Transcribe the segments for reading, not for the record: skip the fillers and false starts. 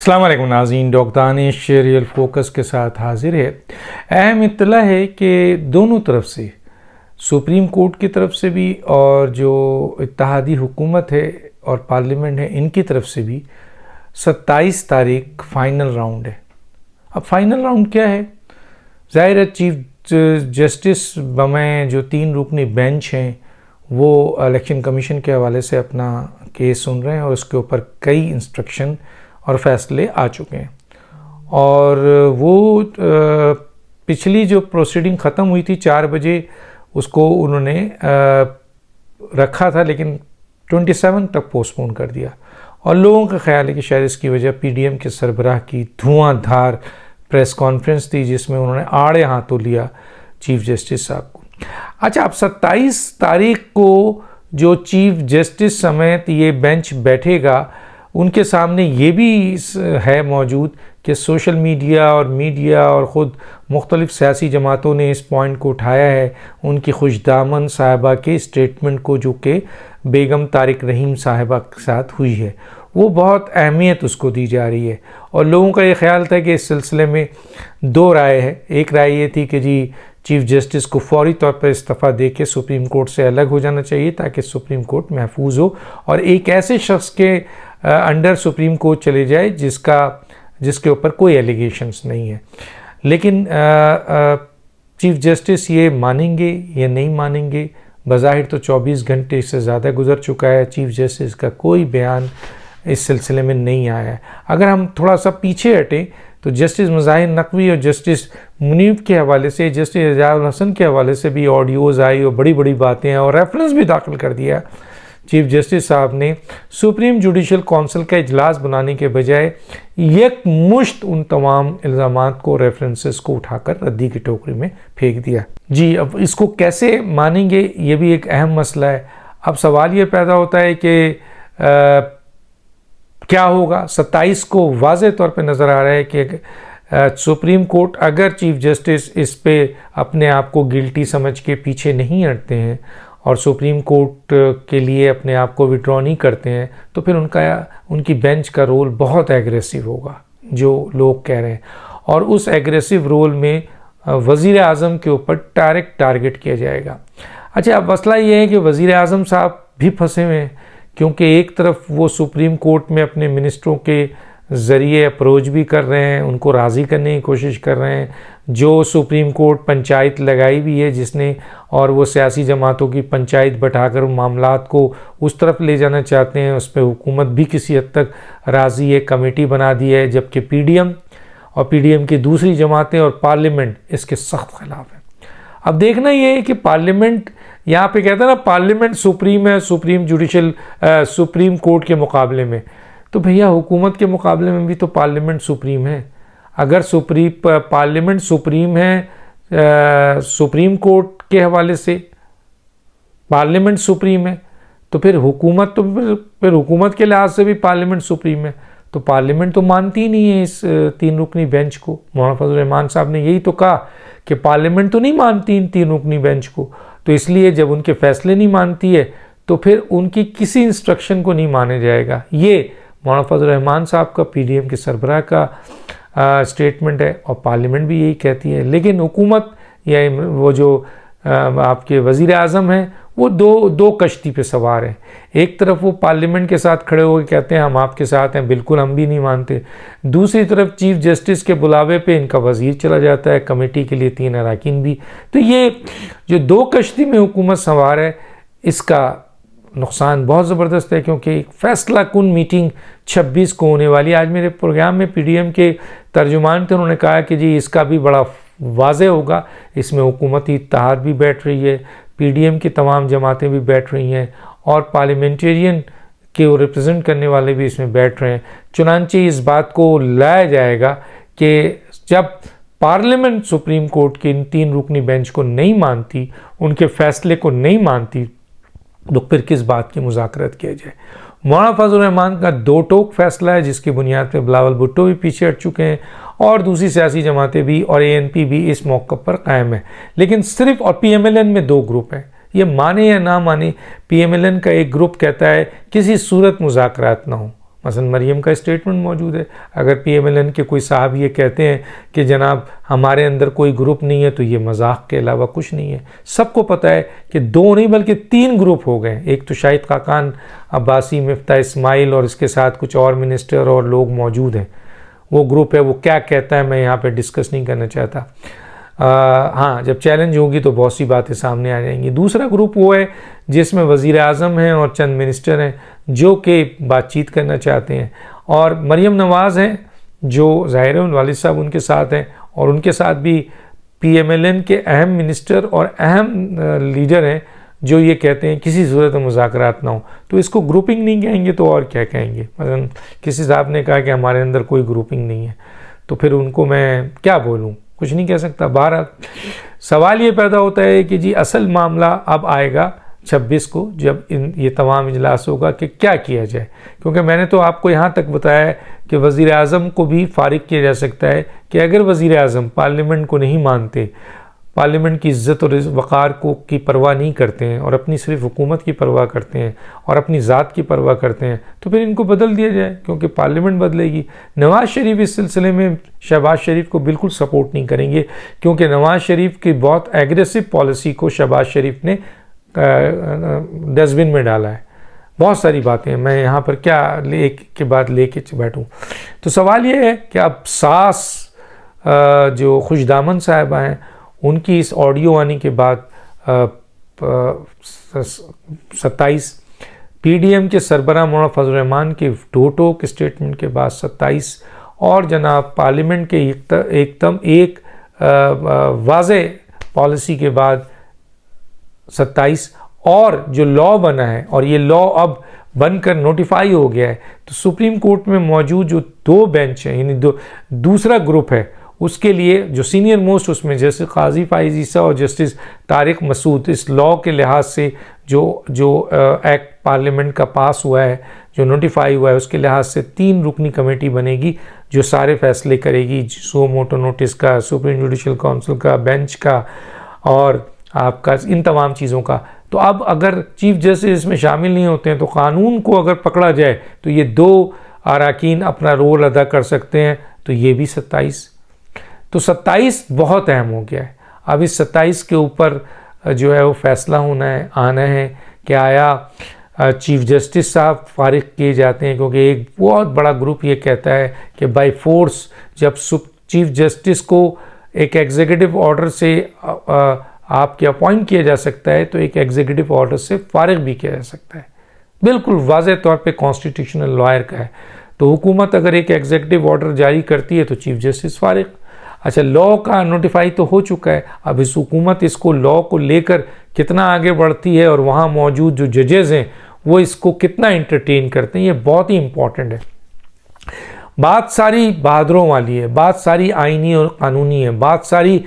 अस्सलाम वालेकुम नाज़रीन, डॉक्टर दानिश रियल फोकस के साथ हाजिर है। अहम इत्तला है कि दोनों तरफ से, सुप्रीम कोर्ट की तरफ से भी और जो इत्तेहादी हुकूमत है और पार्लियामेंट है, इनकी तरफ से भी 27 तारीख फ़ाइनल राउंड है। अब फ़ाइनल राउंड क्या है? ज़ाहिर है चीफ जस्टिस बमें जो 3 रुकनी बेंच हैं वो इलेक्शन कमीशन के हवाले से अपना केस सुन रहे हैं और उसके ऊपर कई इंस्ट्रक्शन और फैसले आ चुके हैं। और वो पिछली जो प्रोसीडिंग ख़त्म हुई थी 4 बजे, उसको उन्होंने रखा था लेकिन 27 तक पोस्टपोन कर दिया। और लोगों का ख्याल है कि शायद इसकी वजह पीडीएम के सरबराह की धुआंधार प्रेस कॉन्फ्रेंस थी जिसमें उन्होंने आड़े हाथों लिया चीफ जस्टिस साहब को। अच्छा, अब 27 तारीख को जो चीफ जस्टिस समेत ये बेंच बैठेगा, उनके सामने ये भी है मौजूद कि सोशल मीडिया और ख़ुद मुख्तलिफ़ सियासी जमातों ने इस पॉइंट को उठाया है, उनकी खुशदामन साहिबा के स्टेटमेंट को जो कि बेगम तारिक रहीम साहिबा के साथ हुई है, वो बहुत अहमियत उसको दी जा रही है। और लोगों का ये ख्याल था कि इस सिलसिले में 2 राय है। एक राय ये थी कि जी चीफ जस्टिस को फौरी तौर पर इस्तीफ़ा दे के सुप्रीम कोर्ट से अलग हो जाना चाहिए ताकि सुप्रीम कोर्ट महफूज हो और एक ऐसे शख्स के अंडर सुप्रीम कोर्ट चले जाए जिसके ऊपर कोई एलिगेशंस नहीं है। लेकिन चीफ जस्टिस ये मानेंगे या नहीं मानेंगे? बज़ाहिर तो 24 घंटे से ज़्यादा गुजर चुका है, चीफ जस्टिस का कोई बयान इस सिलसिले में नहीं आया है। अगर हम थोड़ा सा पीछे हटें तो जस्टिस मुज़ाहिर नकवी और जस्टिस मुनीब के हवाले से, जस्टिस एजाज़ुल हसन के हवाले से भी ऑडियोज़ आई और बड़ी बड़ी बातें हैं और रेफरेंस भी दाखिल कर दिया। चीफ जस्टिस साहब ने सुप्रीम जुडिशल काउंसिल का इजलास बनाने के बजाय एक मुश्त उन तमाम इल्ज़ामात को, रेफरेंसेस को उठाकर रद्दी की टोकरी में फेंक दिया। जी, अब इसको कैसे मानेंगे ये भी एक अहम मसला है। अब सवाल ये पैदा होता है कि क्या होगा? 27 को वाज़ेह तौर पे नज़र आ रहा है कि सुप्रीम कोर्ट अगर चीफ जस्टिस इस पे अपने आप को गिल्टी समझ के पीछे नहीं हटते हैं और सुप्रीम कोर्ट के लिए अपने आप को विड्रॉ नहीं करते हैं तो फिर उनकी बेंच का रोल बहुत एग्रेसिव होगा, जो लोग कह रहे हैं। और उस एग्रेसिव रोल में वज़ीर आज़म के ऊपर डायरेक्ट टारगेट किया जाएगा। अच्छा, अब मसला ये है कि वज़ीर आज़म साहब भी फंसे हुए हैं क्योंकि एक तरफ वो सुप्रीम कोर्ट में अपने मिनिस्टरों के ज़रिए अप्रोच भी कर रहे हैं, उनको राज़ी करने की कोशिश कर रहे हैं। जो सुप्रीम कोर्ट पंचायत लगाई भी है जिसने, और वो सियासी जमातों की पंचायत बैठाकर मामलात को उस तरफ ले जाना चाहते हैं, उस पर हुकूमत भी किसी हद तक राज़ी है, कमेटी बना दी है, जबकि पीडीएम और पीडीएम की दूसरी जमातें और पार्लियामेंट इसके सख्त खिलाफ है। अब देखना ये है कि पार्लियामेंट, यहाँ पे कहते हैं ना पार्लियामेंट सुप्रीम है, सुप्रीम कोर्ट के मुकाबले में, तो भैया हुकूमत के मुकाबले में भी तो पार्लियामेंट सुप्रीम है। अगर पार्लियामेंट सुप्रीम है सुप्रीम कोर्ट के हवाले से, पार्लियामेंट सुप्रीम है, तो फिर हुकूमत के लिहाज से भी पार्लियामेंट सुप्रीम है। तो पार्लियामेंट तो मानती ही नहीं है इस 3 रुकनी बेंच को। मौलाना फजल रहमान साहब ने यही तो कहा कि पार्लियामेंट तो नहीं मानती इन 3 रुकनी बेंच को, तो इसलिए जब उनके फैसले नहीं मानती है तो फिर उनकी किसी इंस्ट्रक्शन को नहीं माना जाएगा। ये मौलाना फजल रहमान साहब का, पीडीएम के सरबराह का स्टेटमेंट है और पार्लियामेंट भी यही कहती है। लेकिन हुकूमत या वो जो आपके वज़ीर आज़म हैं वो दो कश्ती पे सवार हैं। एक तरफ वो पार्लियामेंट के साथ खड़े होकर कहते हैं हम आपके साथ हैं, बिल्कुल हम भी नहीं मानते। दूसरी तरफ चीफ जस्टिस के बुलावे पे इनका वज़ीर चला जाता है, कमेटी के लिए 3 अरकान भी। तो ये जो 2 कश्ती में हुकूमत सवार है, इसका नुकसान बहुत ज़बरदस्त है क्योंकि एक फ़ैसला कुन मीटिंग 26 को होने वाली है। आज मेरे प्रोग्राम में पीडीएम के तर्जुमान थे, उन्होंने कहा कि जी इसका भी बड़ा वाज़ेह होगा, इसमें हुकूमती इत्तेहाद भी बैठ रही है, पीडीएम की तमाम जमातें भी बैठ रही हैं और पार्लियामेंटेरियन के रिप्रेजेंट करने वाले भी इसमें बैठ रहे हैं। चुनांचे इस बात को लाया जाएगा कि जब पार्लियामेंट सुप्रीम कोर्ट की इन 3 रुकनी बेंच को नहीं मानती, उनके फ़ैसले को नहीं मानती, तो फिर किस बात की मुज़ाकरत किया जाए। मौलाना फजल रहमान का 2 टोक फैसला है जिसकी बुनियाद पर बिलावल भुट्टो भी पीछे हट चुके हैं और दूसरी सियासी जमातें भी और एएनपी भी इस मौक़िफ़ पर कायम है। लेकिन सिर्फ और पीएमएलएन में 2 ग्रुप हैं, ये माने या ना माने। पीएमएलएन का एक ग्रुप कहता है किसी सूरत मुज़ाकरात ना हो, मसलन मरियम का स्टेटमेंट मौजूद है। अगर PMLN के कोई साहब ये कहते हैं कि जनाब हमारे अंदर कोई ग्रुप नहीं है, तो ये मजाक के अलावा कुछ नहीं है। सबको पता है कि 2 नहीं बल्कि 3 ग्रुप हो गए। एक तो शाहिद खाकान अब्बासी, मिफ्ता इस्माइल और इसके साथ कुछ और मिनिस्टर और लोग मौजूद हैं। वो ग्रुप है, वो क्या कहता है मैं यहाँ पे डिस्कस नहीं करना चाहता। हाँ, जब चैलेंज होगी तो बहुत सी बातें सामने आ जाएंगी। दूसरा ग्रुप वो है जिसमें वज़ीर आज़म हैं और चंद मिनिस्टर हैं जो कि बातचीत करना चाहते हैं, और मरियम नवाज़ हैं जो ज़ाहिर है वालिद साहब उनके साथ हैं, और उनके साथ भी PMLN के अहम मिनिस्टर और अहम लीडर हैं जो ये कहते हैं किसी सूरत में मुज़ाकरात ना हो। तो इसको ग्रुपिंग नहीं कहेंगे तो और क्या कहेंगे। मतलब किसी साहब ने कहा कि हमारे अंदर कोई ग्रुपिंग नहीं है, तो फिर उनको मैं क्या बोलूँ, कुछ नहीं कह सकता। बहरहाल सवाल ये पैदा होता है कि जी असल मामला अब आएगा 26 को, जब ये तमाम इजलास होगा कि क्या किया जाए। क्योंकि मैंने तो आपको यहाँ तक बताया है कि वज़ीर आज़म को भी फारिग किया जा सकता है कि अगर वज़ीर आज़म पार्लियामेंट को नहीं मानते, पार्लियामेंट की इज़्ज़त और वक़ार को की परवाह नहीं करते हैं और अपनी सिर्फ हुकूमत की परवाह करते हैं और अपनी ज़ात की परवाह करते हैं, तो फिर इनको बदल दिया जाए, क्योंकि पार्लियामेंट बदलेगी। नवाज़ शरीफ इस सिलसिले में शहबाज शरीफ को बिल्कुल सपोर्ट नहीं करेंगे, क्योंकि नवाज़ शरीफ की बहुत एग्रेसिव पॉलिसी को शहबाज शरीफ ने डस्टबिन में डाला है। बहुत सारी बातें हैं, मैं यहाँ पर क्या एक के बाद लेके बैठूँ। तो सवाल ये है कि अब सास जो खुशदामन साहिबा हैं उनकी इस ऑडियो आने के बाद 27 PDM के सरबराह मौलाना फजल रहमान के टोक स्टेटमेंट के बाद 27 और जनाब पार्लियामेंट के एकदम एक वाज़े पॉलिसी के बाद 27 और जो लॉ बना है, और ये लॉ अब बनकर नोटिफाई हो गया है, तो सुप्रीम कोर्ट में मौजूद जो 2 बेंच हैं, यानी दूसरा ग्रुप है, उसके लिए जो सीनियर मोस्ट उसमें जस्टिस काजी फाइज ईसा और जस्टिस तारिक मसूद, इस लॉ के लिहाज से जो एक्ट पार्लियामेंट का पास हुआ है, जो नोटिफाई हुआ है, उसके लिहाज से 3 रुकनी कमेटी बनेगी जो सारे फैसले करेगी, सो मोटो नोटिस का, सुप्रीम जुडिशल काउंसिल का, बेंच का और आपका इन तमाम चीज़ों का। तो अब अगर चीफ जस्टिस इसमें शामिल नहीं होते हैं तो कानून को अगर पकड़ा जाए तो ये 2 अरकान अपना रोल अदा कर सकते हैं, तो ये भी 27। तो 27 बहुत अहम हो गया है। अब इस 27 के ऊपर जो है वो फैसला आना है कि आया चीफ जस्टिस साहब फारिग किए जाते हैं, क्योंकि एक बहुत बड़ा ग्रुप ये कहता है कि बाय फोर्स जब चीफ जस्टिस को एक एग्जीक्यूटिव ऑर्डर से आपके अपॉइंट किया जा सकता है, तो एक एग्जीक्यूटिव ऑर्डर से फारिग भी किया जा सकता है। बिल्कुल वाज़ेह तौर पे कॉन्स्टिट्यूशनल लॉयर का है। तो हुकूमत अगर एक एग्जीक्यूटिव ऑर्डर जारी करती है तो चीफ जस्टिस फारिग। अच्छा, लॉ का नोटिफाई तो हो चुका है, अब इस हुकूमत इसको लॉ को लेकर कितना आगे बढ़ती है और वहाँ मौजूद जो जजेज़ हैं वो इसको कितना एंटरटेन करते हैं, ये बहुत ही इम्पॉर्टेंट है। बात सारी बहादुरों वाली है, बात सारी आइनी और कानूनी है, बात सारी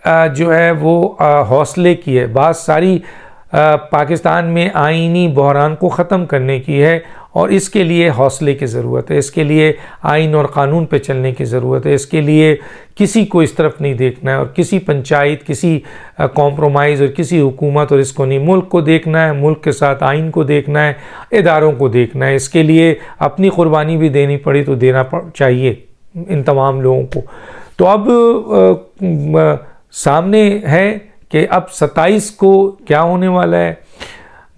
जो है वो हौसले की है, बात सारी पाकिस्तान में आइनी बहरान को ख़त्म करने की है, और इसके लिए हौसले की ज़रूरत है, इसके लिए आइन और क़ानून पे चलने की ज़रूरत है, इसके लिए किसी को इस तरफ नहीं देखना है और किसी पंचायत, किसी कॉम्प्रोमाइज़ और किसी हुकूमत और इसको नहीं, मुल्क को देखना है, मुल्क के साथ आइन को देखना है, इदारों को देखना है। इसके लिए अपनी कुर्बानी भी देनी पड़ी तो देना चाहिए इन तमाम लोगों को। तो अब सामने है कि अब 27 को क्या होने वाला है।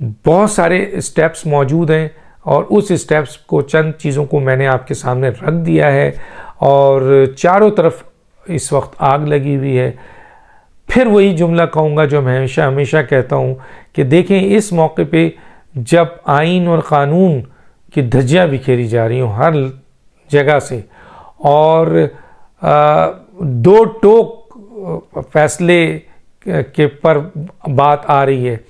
बहुत सारे स्टेप्स मौजूद हैं और उस स्टेप्स को, चंद चीज़ों को मैंने आपके सामने रख दिया है, और चारों तरफ इस वक्त आग लगी हुई है। फिर वही जुमला कहूँगा जो मैं हमेशा कहता हूँ कि देखें, इस मौके पे जब आइन और क़ानून की धज्जियाँ बिखेरी जा रही हों हर जगह से, और 2 टोक फैसले के पर बात आ रही है,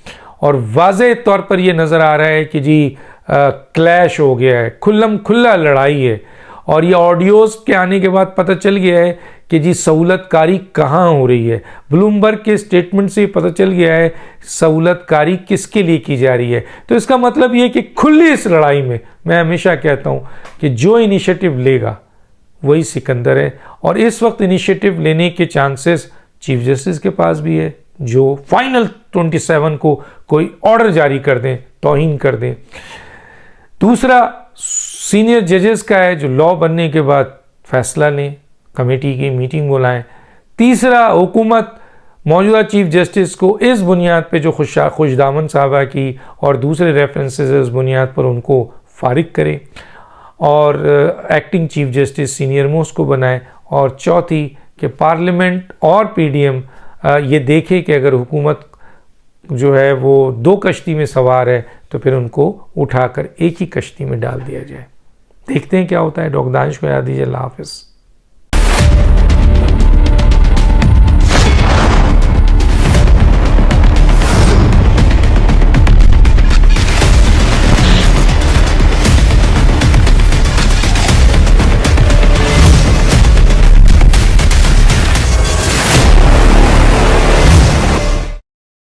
और वाज़े तौर पर यह नज़र आ रहा है कि जी क्लैश हो गया है, खुल्लम खुल्ला लड़ाई है, और ये ऑडियोज़ के आने के बाद पता चल गया है कि जी सहूलतकारी कहाँ हो रही है। ब्लूमबर्ग के स्टेटमेंट से पता चल गया है सहूलतकारी किसके लिए की जा रही है। तो इसका मतलब ये कि खुली इस लड़ाई में, मैं हमेशा कहता हूँ कि जो इनिशिएटिव लेगा वही सिकंदर है, और इस वक्त इनिशिएटिव लेने के चांसेस चीफ जस्टिस के पास भी है, जो फाइनल 27 को कोई ऑर्डर जारी कर दें, तौहीन कर दें। दूसरा, सीनियर जजेस का है जो लॉ बनने के बाद फैसला लें, कमेटी की मीटिंग बुलाएं। तीसरा, हुकूमत मौजूदा चीफ जस्टिस को इस बुनियाद पे जो खुशदामन साहबा की और दूसरे रेफरेंसेस इस बुनियाद पर उनको फारिग करे और acting chief justice senior most को बनाए। और चौथी कि पार्लियामेंट और पीडीएम ये देखे कि अगर हुकूमत जो है वो दो कश्ती में सवार है तो फिर उनको उठाकर एक ही कश्ती में डाल दिया जाए। देखते हैं क्या होता है। डॉक्टर दानिश को याद दीजिए। अल्लाह हाफ़िज़।